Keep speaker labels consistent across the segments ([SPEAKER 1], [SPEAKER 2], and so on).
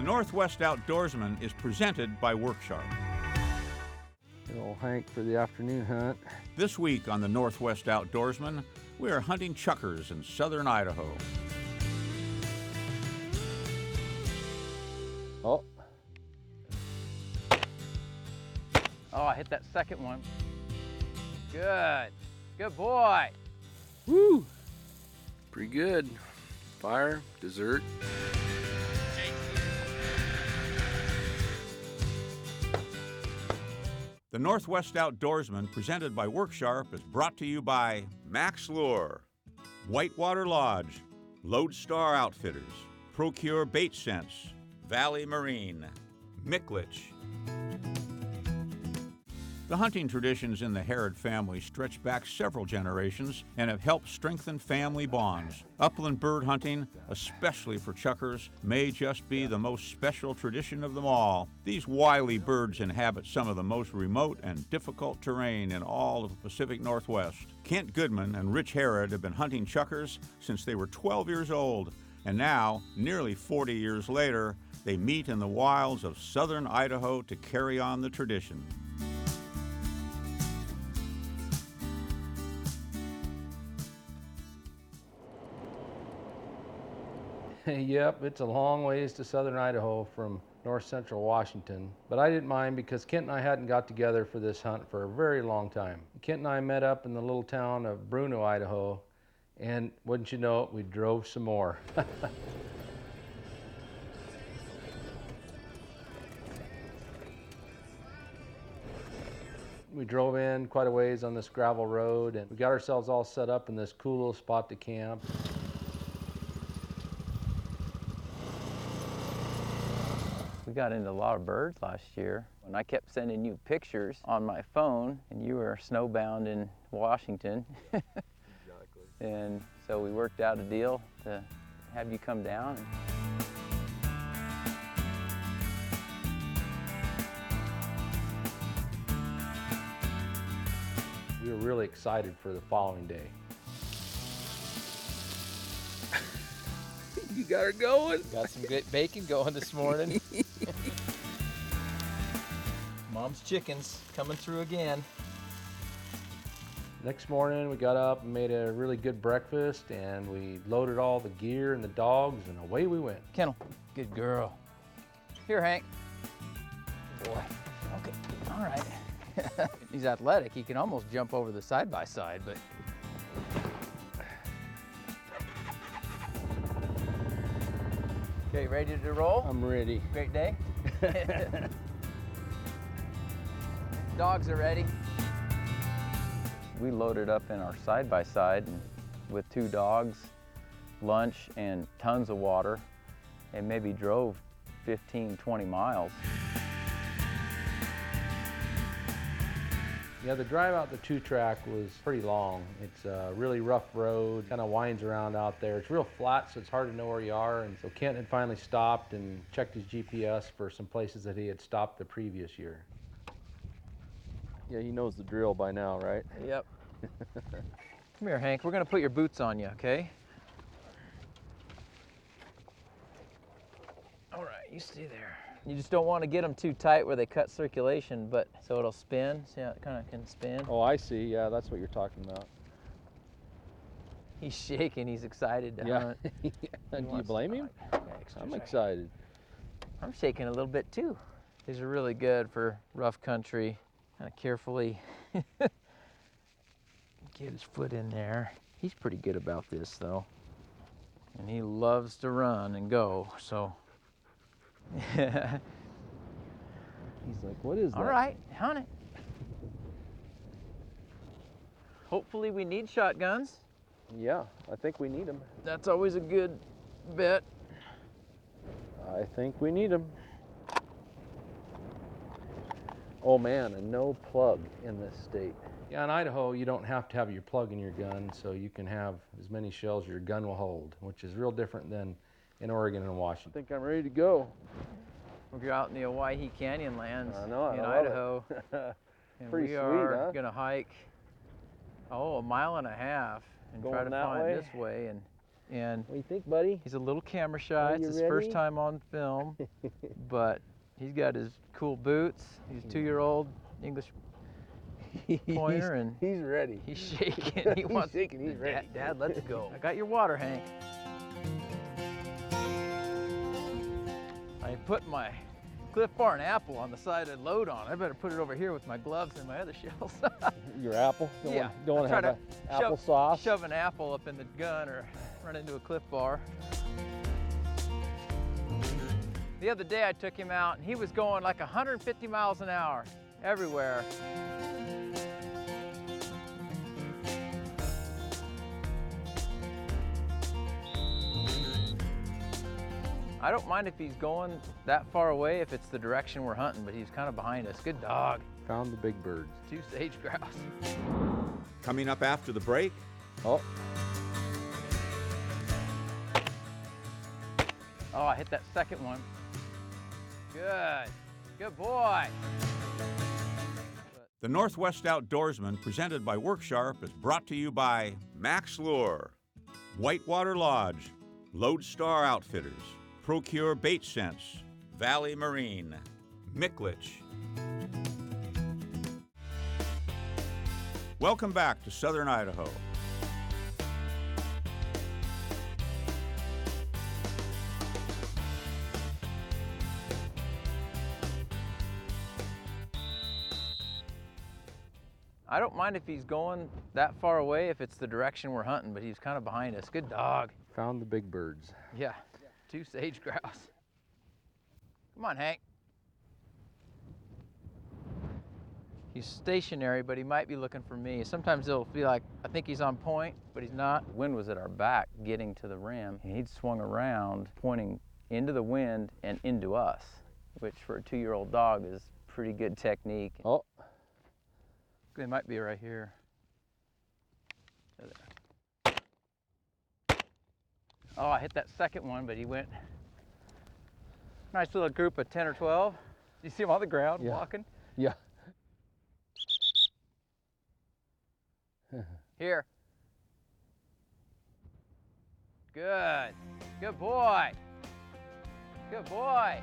[SPEAKER 1] Northwest Outdoorsman is presented by Workshop.
[SPEAKER 2] Good old Hank for the afternoon hunt.
[SPEAKER 1] This week on the Northwest Outdoorsman, we are hunting chukars in southern Idaho.
[SPEAKER 2] Oh.
[SPEAKER 3] Oh, I hit that second one. Good. Good boy.
[SPEAKER 2] Woo! Pretty good. Fire, dessert.
[SPEAKER 1] The Northwest Outdoorsman, presented by Worksharp, is brought to you by Max Lure, Whitewater Lodge, Lodestar Outfitters, Procure Bait Sense, Valley Marine, Miklich. The hunting traditions in the Harrod family stretch back several generations and have helped strengthen family bonds. Upland bird hunting, especially for chukars, may just be the most special tradition of them all. These wily birds inhabit some of the most remote and difficult terrain in all of the Pacific Northwest. Kent Goodman and Rich Harrod have been hunting chukars since they were 12 years old, and now, nearly 40 years later, they meet in the wilds of southern Idaho to carry on the tradition.
[SPEAKER 2] Yep, it's a long ways to southern Idaho from north central Washington, but I didn't mind because Kent and I hadn't got together for this hunt for a very long time. Kent and I met up in the little town of Bruno, Idaho, and wouldn't you know it, we drove some more. We drove in quite a ways on this gravel road, and we got ourselves all set up in this cool little spot to camp.
[SPEAKER 3] We got into a lot of birds last year. And I kept sending you pictures on my phone, and you were snowbound in Washington.
[SPEAKER 2] Exactly.
[SPEAKER 3] And so we worked out a deal to have you come down.
[SPEAKER 2] We were really excited for the following day.
[SPEAKER 4] You got her going.
[SPEAKER 3] Got some good bacon going this morning. Mom's chickens coming through again.
[SPEAKER 2] Next morning we got up and made a really good breakfast, and we loaded all the gear and the dogs, and away we went.
[SPEAKER 3] Kennel, good girl. Here, Hank. Good boy. Okay, all right. He's athletic. He can almost jump over the side-by-side, but okay, ready to roll?
[SPEAKER 2] I'm ready.
[SPEAKER 3] Great day. Dogs are ready. We loaded up in our side-by-side with 2 dogs, lunch, and tons of water, and maybe drove 15, 20 miles.
[SPEAKER 2] Yeah, the drive out the 2-track was pretty long. It's a really rough road, kind of winds around out there. It's real flat, so it's hard to know where you are. And so Kent had finally stopped and checked his GPS for some places that he had stopped the previous year. Yeah, he knows the drill by now, right?
[SPEAKER 3] Yep. Come here, Hank. We're gonna put your boots on you, okay? All right, you stay there. You just don't want to get them too tight where they cut circulation, but so it'll spin. See how it kind of can spin?
[SPEAKER 2] Oh, I see. Yeah, that's what you're talking about.
[SPEAKER 3] He's shaking. He's excited to
[SPEAKER 2] Yeah.
[SPEAKER 3] hunt.
[SPEAKER 2] Do you blame him? I'm excited.
[SPEAKER 3] I'm shaking a little bit too. These are really good for rough country. Kind of carefully get his foot in there. He's pretty good about this though. And he loves to run and go, so.
[SPEAKER 2] He's like, what is that?
[SPEAKER 3] All right, hunt it. Hopefully we need shotguns.
[SPEAKER 2] Yeah, I think we need them.
[SPEAKER 3] That's always a good bet.
[SPEAKER 2] I think we need them. Oh man, and no plug in this state. Yeah, in Idaho, you don't have to have your plug in your gun, so you can have as many shells as your gun will hold, which is real different than in Oregon and Washington. I think I'm ready to go.
[SPEAKER 3] We're out in the Owyhee Canyon lands
[SPEAKER 2] I know,
[SPEAKER 3] in
[SPEAKER 2] I love
[SPEAKER 3] Idaho. And
[SPEAKER 2] Pretty
[SPEAKER 3] we
[SPEAKER 2] sweet,
[SPEAKER 3] are
[SPEAKER 2] huh?
[SPEAKER 3] gonna hike, 1.5 miles and
[SPEAKER 2] Going
[SPEAKER 3] try to
[SPEAKER 2] that
[SPEAKER 3] find
[SPEAKER 2] way?
[SPEAKER 3] this way. And And
[SPEAKER 2] what do you think, buddy?
[SPEAKER 3] he's a little camera shy. It's his first time on film, but he's got his cool boots. He's a 2-year-old English pointer, and
[SPEAKER 2] he's ready.
[SPEAKER 3] he's shaking. He wants,
[SPEAKER 2] he's ready.
[SPEAKER 3] Dad, let's go. I got your water, Hank. I put my Cliff Barn apple on the side to load on. I better put it over here with my gloves and my other shells.
[SPEAKER 2] Your apple?
[SPEAKER 3] Yeah.
[SPEAKER 2] Don't want to have applesauce?
[SPEAKER 3] Shove an apple up in the gun or run into a Cliff Bar. The other day I took him out and he was going like 150 miles an hour everywhere. I don't mind if he's going that far away if it's the direction we're hunting, but he's kind of behind us. Good dog.
[SPEAKER 2] Found the big birds.
[SPEAKER 3] 2 sage grouse.
[SPEAKER 1] Coming up after the break,
[SPEAKER 2] Oh,
[SPEAKER 3] Oh, I hit that second one. Good. Good boy.
[SPEAKER 1] the Northwest Outdoorsman, presented by Worksharp, is brought to you by Max Lure, Whitewater Lodge, Lodestar Outfitters, Procure Bait Sense, Valley Marine, Micklich. Welcome back to Southern Idaho.
[SPEAKER 3] I don't mind if he's going that far away if it's the direction we're hunting, but he's kind of behind us. Good dog.
[SPEAKER 2] found the big birds.
[SPEAKER 3] Yeah, 2 sage grouse. Come on, Hank. He's stationary, but he might be looking for me. Sometimes he'll be like, I think he's on point, but he's not. The wind was at our back getting to the rim, and he'd swung around, pointing into the wind and into us, which for a 2-year-old dog is pretty good technique.
[SPEAKER 2] Oh,
[SPEAKER 3] They might be right here. Oh, I hit that second one, but he went. Nice little group of 10 or 12. You see them on the ground walking?
[SPEAKER 2] yeah.
[SPEAKER 3] Here. Good. Good boy. Good boy.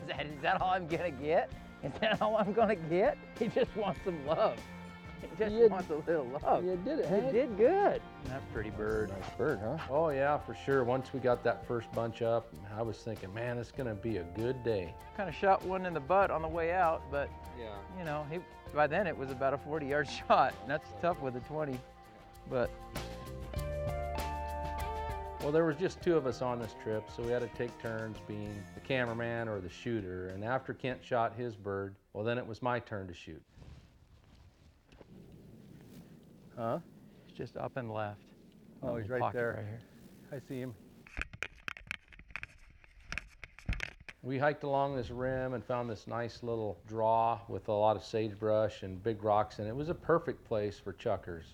[SPEAKER 3] Is that all I'm gonna get? Is that all I'm gonna get? He just wants some love. He just wants a little love.
[SPEAKER 2] You did it,
[SPEAKER 3] You
[SPEAKER 2] Hank.
[SPEAKER 3] did good. That pretty bird.
[SPEAKER 2] Nice bird, huh? Oh yeah, for sure. Once we got that first bunch up, I was thinking, man, it's gonna be a good day.
[SPEAKER 3] Kind of shot one in the butt on the way out, but
[SPEAKER 2] Yeah.
[SPEAKER 3] you know, by then it was about a 40-yard shot. And that's tough with a 20, but.
[SPEAKER 2] Well, there was just 2 of us on this trip, so we had to take turns being the cameraman or the shooter. And after Kent shot his bird, well, then it was my turn to shoot. Huh?
[SPEAKER 3] He's just up and left.
[SPEAKER 2] Oh, he's right
[SPEAKER 3] Pocket
[SPEAKER 2] there.
[SPEAKER 3] right here.
[SPEAKER 2] I see him. We hiked along this rim and found this nice little draw with a lot of sagebrush and big rocks, and it was a perfect place for chukars.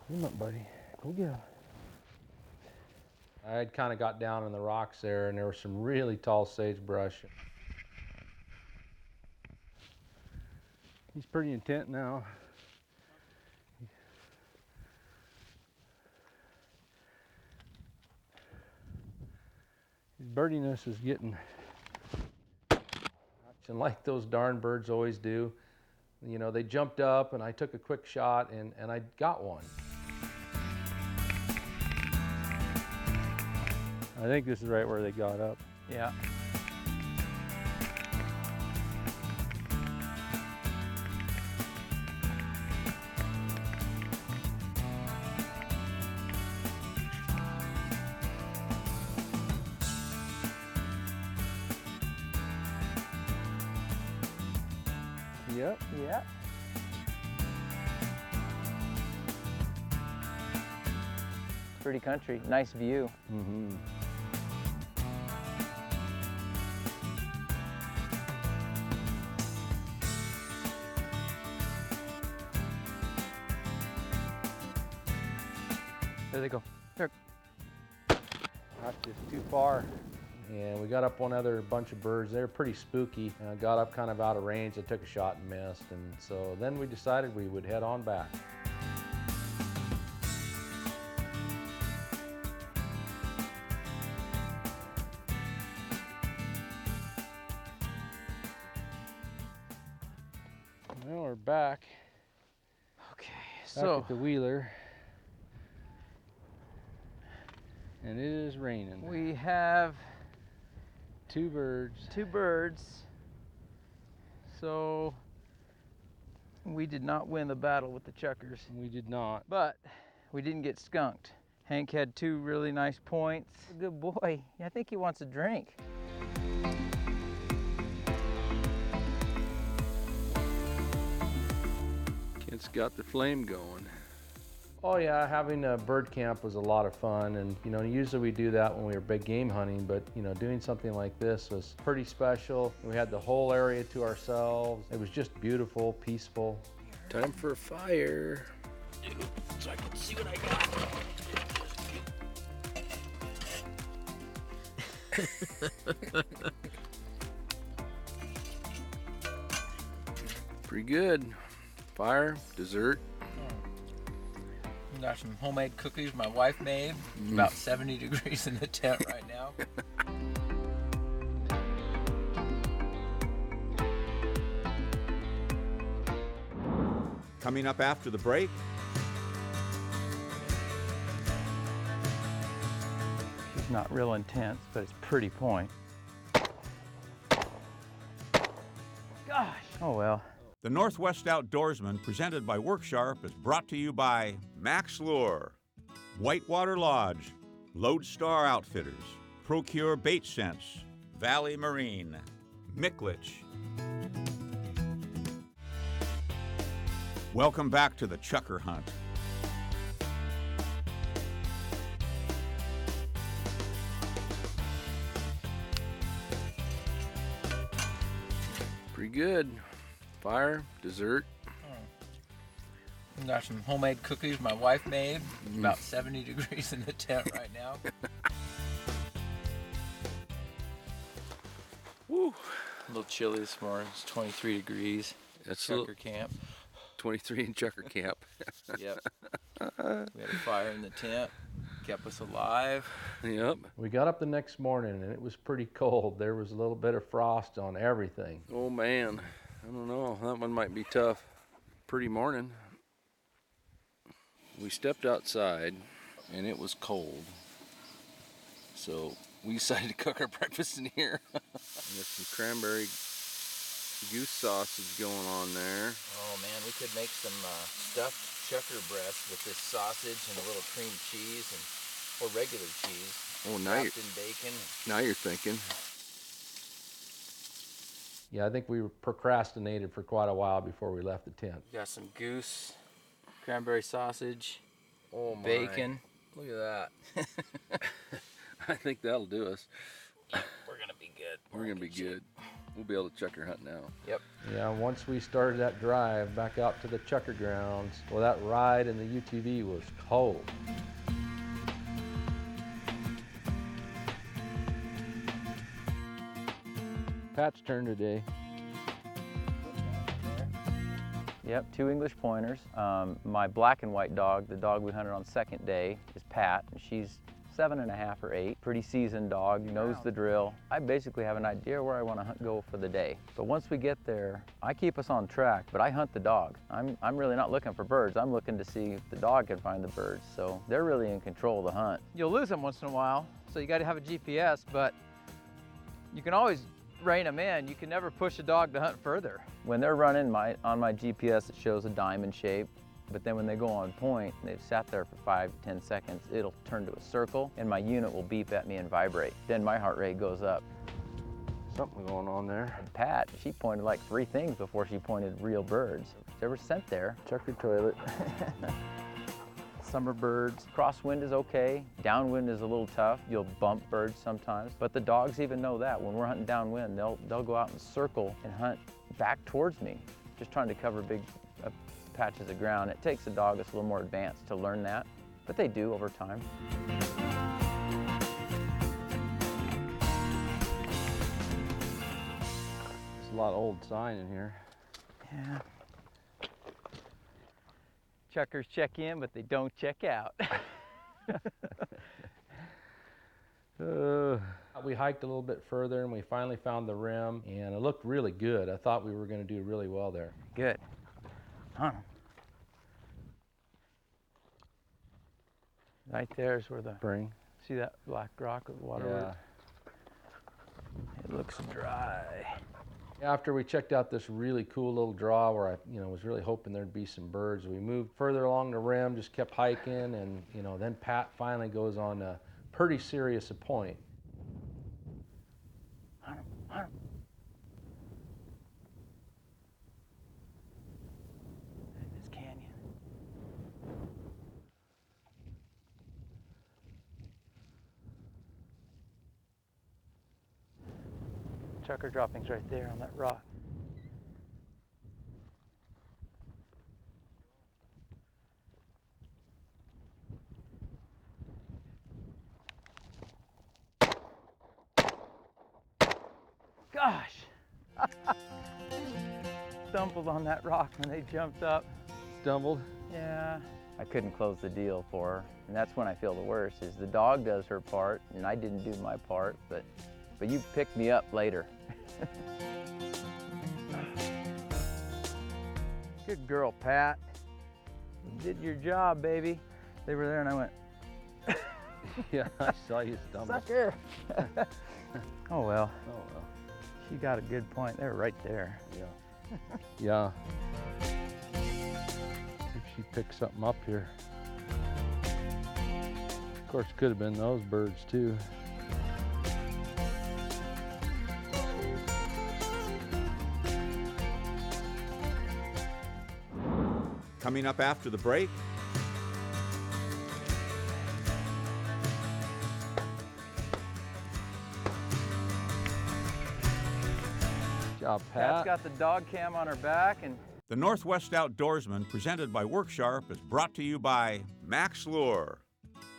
[SPEAKER 2] Come on, buddy. Go get him. I had kind of got down in the rocks there, and there was some really tall sagebrush. He's pretty intent now. His birdiness is getting, and like those darn birds always do, you know, they jumped up and I took a quick shot and I got one. I think this is right where they got up.
[SPEAKER 3] Yeah.
[SPEAKER 2] Yep.
[SPEAKER 3] Yeah. Pretty country, nice view.
[SPEAKER 2] Mm-hmm.
[SPEAKER 3] There they go. There.
[SPEAKER 2] Not just too far. And we got up one other bunch of birds. They were pretty spooky. And I got up kind of out of range. I took a shot and missed. And so then we decided we would head on back. Well, we're back.
[SPEAKER 3] Okay,
[SPEAKER 2] Back
[SPEAKER 3] so
[SPEAKER 2] at the wheeler. And it is raining.
[SPEAKER 3] we have
[SPEAKER 2] Two birds.
[SPEAKER 3] 2 birds. So we did not win the battle with the chukars,
[SPEAKER 2] We did not.
[SPEAKER 3] but we didn't get skunked. Hank had 2 really nice points. Good boy. I think he wants a drink.
[SPEAKER 4] It's got the flame going.
[SPEAKER 2] Oh yeah, having a bird camp was a lot of fun, and you know, usually we do that when we were big game hunting, but you know, doing something like this was pretty special. We had the whole area to ourselves. It was just beautiful, peaceful.
[SPEAKER 4] Time for a fire.
[SPEAKER 3] So I can see what I got.
[SPEAKER 4] Pretty good. Fire, dessert.
[SPEAKER 3] Got some homemade cookies my wife made. About 70 degrees in the tent right now.
[SPEAKER 1] Coming up after the break,
[SPEAKER 3] It's not real intense, but it's pretty point. Gosh. Oh well.
[SPEAKER 1] the Northwest Outdoorsman, presented by Worksharp, is brought to you by Max Lure, Whitewater Lodge, Lodestar Outfitters, Procure Bait Sense, Valley Marine, Micklich. Welcome back to the Chukar Hunt.
[SPEAKER 4] Pretty good. Fire, dessert.
[SPEAKER 3] Got some homemade cookies my wife made. About 70 degrees in the tent right now.
[SPEAKER 4] Woo.
[SPEAKER 3] A little chilly this morning. It's 23 degrees.
[SPEAKER 4] That's
[SPEAKER 3] Chukar camp.
[SPEAKER 4] 23 in Chukar camp.
[SPEAKER 3] Yep. We had a fire in the tent. Kept us alive.
[SPEAKER 4] Yep.
[SPEAKER 2] We got up the next morning and it was pretty cold. There was a little bit of frost on everything.
[SPEAKER 4] Oh man, I don't know. That one might be tough. Pretty morning. We stepped outside and it was cold. So we decided to cook our breakfast in here. Got some cranberry goose sausage going on there.
[SPEAKER 3] Oh man, we could make some stuffed chukar breast with this sausage and a little cream cheese or regular cheese.
[SPEAKER 4] Oh, now
[SPEAKER 3] wrapped in bacon.
[SPEAKER 4] Now you're thinking.
[SPEAKER 2] Yeah, I think we procrastinated for quite a while before we left the tent.
[SPEAKER 3] Got some goose, cranberry sausage,
[SPEAKER 4] Oh my.
[SPEAKER 3] bacon. Look at that.
[SPEAKER 4] I think that'll do us.
[SPEAKER 3] We're gonna be good.
[SPEAKER 4] We're gonna be good. We'll be able to chukar hunt now.
[SPEAKER 3] Yep.
[SPEAKER 2] Yeah, once we started that drive back out to the chukar grounds, well, that ride in the UTV was cold. Pat's turn today.
[SPEAKER 3] Yep, 2 English pointers. My black and white dog, the dog we hunted on second day, is Pat, and she's 7.5 or 8. Pretty seasoned dog, knows the drill. I basically have an idea where I want to go for the day. But once we get there, I keep us on track, but I hunt the dog. I'm really not looking for birds. I'm looking to see if the dog can find the birds. So they're really in control of the hunt. You'll lose them once in a while, so you got to have a GPS, but you can always rein them in. You can never push a dog to hunt further. When they're running on my GPS, it shows a diamond shape. But then when they go on point, and they've sat there for 5 to 10 seconds, it'll turn to a circle and my unit will beep at me and vibrate. Then my heart rate goes up.
[SPEAKER 2] Something going on there.
[SPEAKER 3] And Pat, she pointed like 3 things before she pointed real birds. They were sent there.
[SPEAKER 2] Chukar toilet.
[SPEAKER 3] Summer birds. Crosswind is okay. Downwind is a little tough. You'll bump birds sometimes. But the dogs even know that. When we're hunting downwind, they'll go out and circle and hunt back towards me, just trying to cover big patches of ground. It takes a dog that's a little more advanced to learn that, but they do over time.
[SPEAKER 2] There's a lot of old sign in here.
[SPEAKER 3] Yeah. Chukars check in, but they don't check out.
[SPEAKER 2] We hiked a little bit further and we finally found the rim, and it looked really good. I thought we were going to do really well there.
[SPEAKER 3] Good. Hunt 'em. Right there is where the
[SPEAKER 2] Spring.
[SPEAKER 3] See that black rock with water?
[SPEAKER 2] Yeah.
[SPEAKER 3] It looks dry.
[SPEAKER 2] After we checked out this really cool little draw where I, was really hoping there'd be some birds, we moved further along the rim, just kept hiking, and then Pat finally goes on a pretty serious point.
[SPEAKER 3] Hunt 'em, hunt 'em. In this canyon. Chukar droppings right there on that rock. Gosh! Stumbled on that rock when they jumped up.
[SPEAKER 2] Stumbled?
[SPEAKER 3] Yeah. I couldn't close the deal for her, and that's when I feel the worst, is the dog does her part, and I didn't do my part, but you picked me up later. Good girl, Pat. You did your job, baby. They were there and I went,
[SPEAKER 2] Yeah, I saw you stumble.
[SPEAKER 3] sucker! Oh well.
[SPEAKER 2] Oh, well.
[SPEAKER 3] She got a good point. They're right there.
[SPEAKER 2] Yeah. Yeah. See if she picks something up here. Of course, could have been those birds too.
[SPEAKER 1] Coming up after the break,
[SPEAKER 2] Good job,
[SPEAKER 3] Pat's
[SPEAKER 2] Pat.
[SPEAKER 3] got the dog cam on her back, and
[SPEAKER 1] the Northwest Outdoorsman, presented by WorkSharp, is brought to you by Max Lure,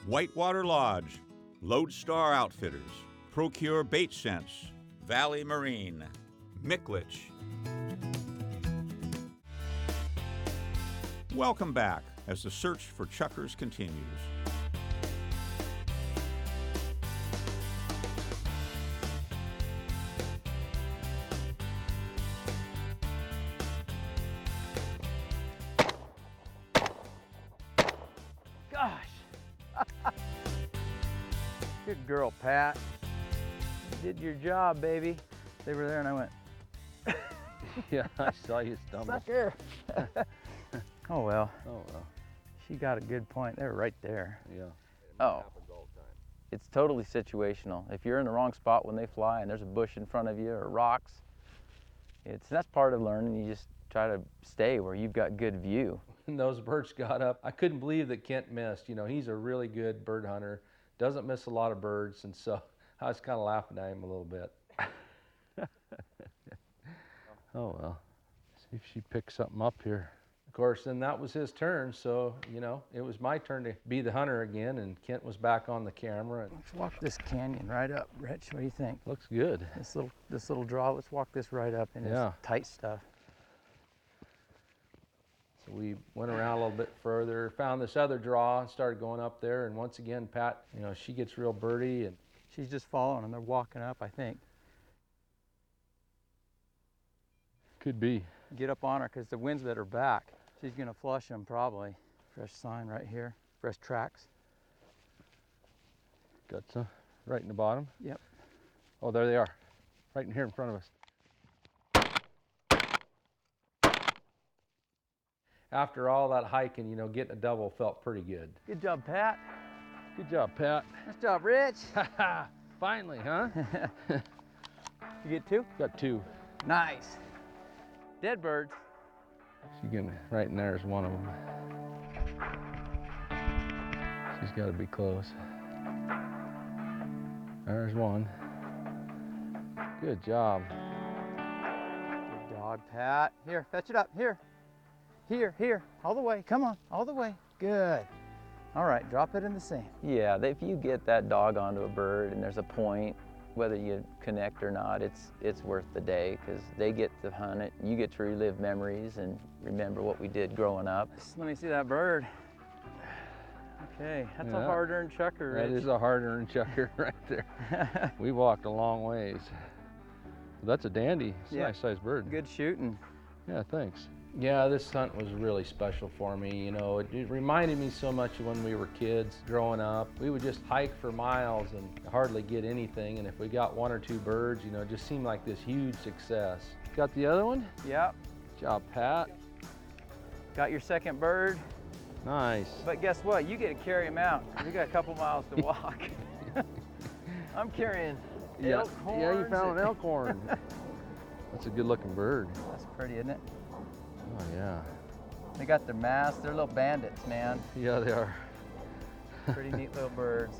[SPEAKER 1] Whitewater Lodge, Lodestar Outfitters, Procure Bait Sense, Valley Marine, Micklich. Welcome back as the search for chukars continues.
[SPEAKER 3] gosh! Good girl, Pat. You did your job, baby. They were there and I went,
[SPEAKER 2] Yeah, I saw you stumble.
[SPEAKER 3] sucker! Oh well.
[SPEAKER 2] Oh, well.
[SPEAKER 3] She got a good point. They're right there.
[SPEAKER 2] Yeah.
[SPEAKER 3] Oh. It's totally situational. If you're in the wrong spot when they fly and there's a bush in front of you or rocks, that's part of learning. You just try to stay where you've got good view.
[SPEAKER 2] When those birds got up, I couldn't believe that Kent missed. You know, he's a really good bird hunter, doesn't miss a lot of birds, and so I was kind of laughing at him a little bit. Oh well, see if she picks something up here. Of course, then that was his turn, so, you know, it was my turn to be the hunter again, and Kent was back on the camera.
[SPEAKER 3] Let's walk this canyon right up, Rich. What do you think?
[SPEAKER 2] Looks good.
[SPEAKER 3] This little draw, let's walk this right up in this tight stuff.
[SPEAKER 2] So we went around a little bit further, found this other draw, and started going up there, and once again, Pat, you know, she gets real birdie, and
[SPEAKER 3] She's just following them. They're walking up, I think.
[SPEAKER 2] could be.
[SPEAKER 3] Get up on her because the wind's at her back. She's going to flush them probably. Fresh sign right here. Fresh tracks.
[SPEAKER 2] Got some right in the bottom.
[SPEAKER 3] Yep.
[SPEAKER 2] Oh, there they are, right in here in front of us. After all that hiking, you know, getting a double felt pretty good.
[SPEAKER 3] Good job, Pat.
[SPEAKER 2] Good job, Pat.
[SPEAKER 3] Nice job, Rich.
[SPEAKER 2] Finally, huh?
[SPEAKER 3] You get two?
[SPEAKER 2] Got two.
[SPEAKER 3] Nice. Dead birds.
[SPEAKER 2] She's getting right in there is one of them. She's got to be close. There's one. Good job.
[SPEAKER 3] Good dog, Pat. Here, fetch it up. Here. Here. All the way. Come on. All the way. Good. All right, drop it in the sand. Yeah, if you get that dog onto a bird and there's a point, whether you connect or not, it's worth the day because they get to hunt it. You get to relive memories and remember what we did growing up. Let me see that bird. Okay, that's a
[SPEAKER 2] Yeah.
[SPEAKER 3] hard-earned chucker,
[SPEAKER 2] That
[SPEAKER 3] Rich.
[SPEAKER 2] is a hard-earned chucker right there. We walked a long ways. That's a dandy. It's a
[SPEAKER 3] Yeah.
[SPEAKER 2] nice sized bird.
[SPEAKER 3] Good shooting.
[SPEAKER 2] Yeah, thanks. Yeah, this hunt was really special for me. You know, it reminded me so much of when we were kids growing up. We would just hike for miles and hardly get anything. And if we got 1 or 2 birds, you know, it just seemed like this huge success. Got the other one?
[SPEAKER 3] Yep.
[SPEAKER 2] Good job, Pat.
[SPEAKER 3] Got your second bird.
[SPEAKER 2] Nice.
[SPEAKER 3] But guess what? You get to carry him out. We got a couple miles to walk. I'm carrying elk horns.
[SPEAKER 2] Yeah, you found an elk horn. That's a good looking bird.
[SPEAKER 3] That's pretty, isn't it?
[SPEAKER 2] Oh, yeah.
[SPEAKER 3] They got their masks. They're little bandits, man.
[SPEAKER 2] Yeah, they are.
[SPEAKER 3] Pretty neat little birds.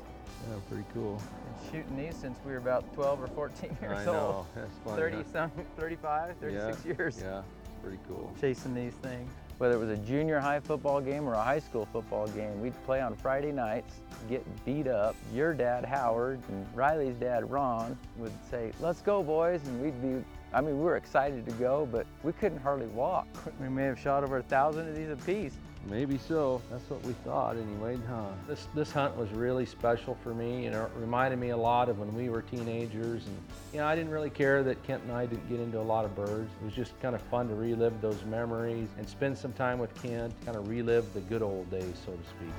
[SPEAKER 2] Yeah, pretty cool.
[SPEAKER 3] Been shooting these since we were about 12 or 14 years
[SPEAKER 2] I know.
[SPEAKER 3] old.
[SPEAKER 2] That's funny.
[SPEAKER 3] 30 some, 35, 36 years.
[SPEAKER 2] Yeah, it's pretty cool.
[SPEAKER 3] Chasing these things. Whether it was a junior high football game or a high school football game, we'd play on Friday nights, get beat up. Your dad, Howard, and Riley's dad, Ron, would say, "Let's go, boys," and we'd be, I mean, we were excited to go, but we couldn't hardly walk. We may have shot over 1,000 of these apiece.
[SPEAKER 2] Maybe so. That's what we thought anyway, huh? This hunt was really special for me. You know, it reminded me a lot of when we were teenagers. And, you know, I didn't really care that Kent and I didn't get into a lot of birds. It was just kind of fun to relive those memories and spend some time with Kent, kind of relive the good old days, so to speak.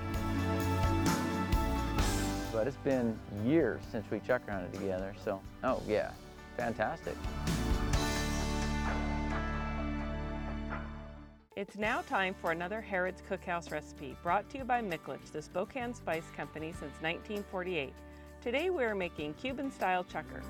[SPEAKER 3] But it's been years since we chucker hunted together, so, oh yeah, fantastic.
[SPEAKER 5] It's now time for another Harrod's Cookhouse recipe, brought to you by Micklich, the Spokane Spice Company since 1948. Today we are making Cuban-style chucker.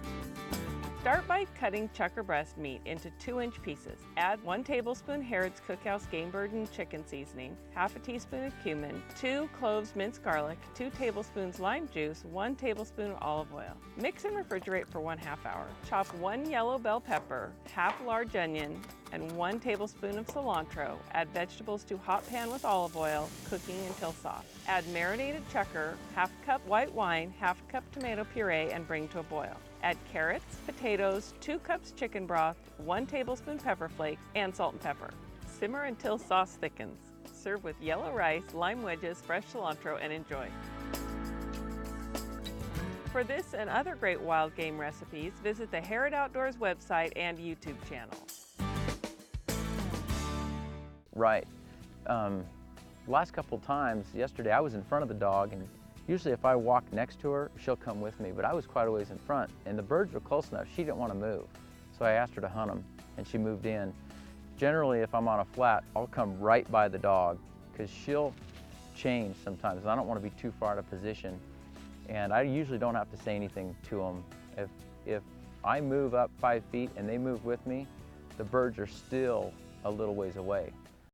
[SPEAKER 5] Start by cutting chucker breast meat into 2-inch pieces. Add 1 tablespoon Harrod's Cookhouse game bird and chicken seasoning, half a teaspoon of cumin, 2 cloves minced garlic, 2 tablespoons lime juice, 1 tablespoon olive oil. Mix and refrigerate for 1/2 hour. Chop 1 yellow bell pepper, half large onion, and 1 tablespoon of cilantro. Add vegetables to hot pan with olive oil, cooking until soft. Add marinated chucker, 1/2 cup white wine, 1/2 cup tomato puree, and bring to a boil. Add carrots, potatoes, 2 cups chicken broth, 1 tablespoon pepper flake, and salt and pepper. Simmer until sauce thickens. Serve with yellow rice, lime wedges, fresh cilantro, and enjoy. For this and other great wild game recipes, visit the Harrod Outdoors website and YouTube channel.
[SPEAKER 3] Right. Last couple times, yesterday I was in front of the dog, and usually if I walk next to her, she'll come with me, but I was quite a ways in front, and the birds were close enough, she didn't want to move. So I asked her to hunt them, and she moved in. Generally, if I'm on a flat, I'll come right by the dog, because she'll change sometimes, and I don't want to be too far out of position. And I usually don't have to say anything to them. If I move up 5 feet and they move with me, the birds are still a little ways away.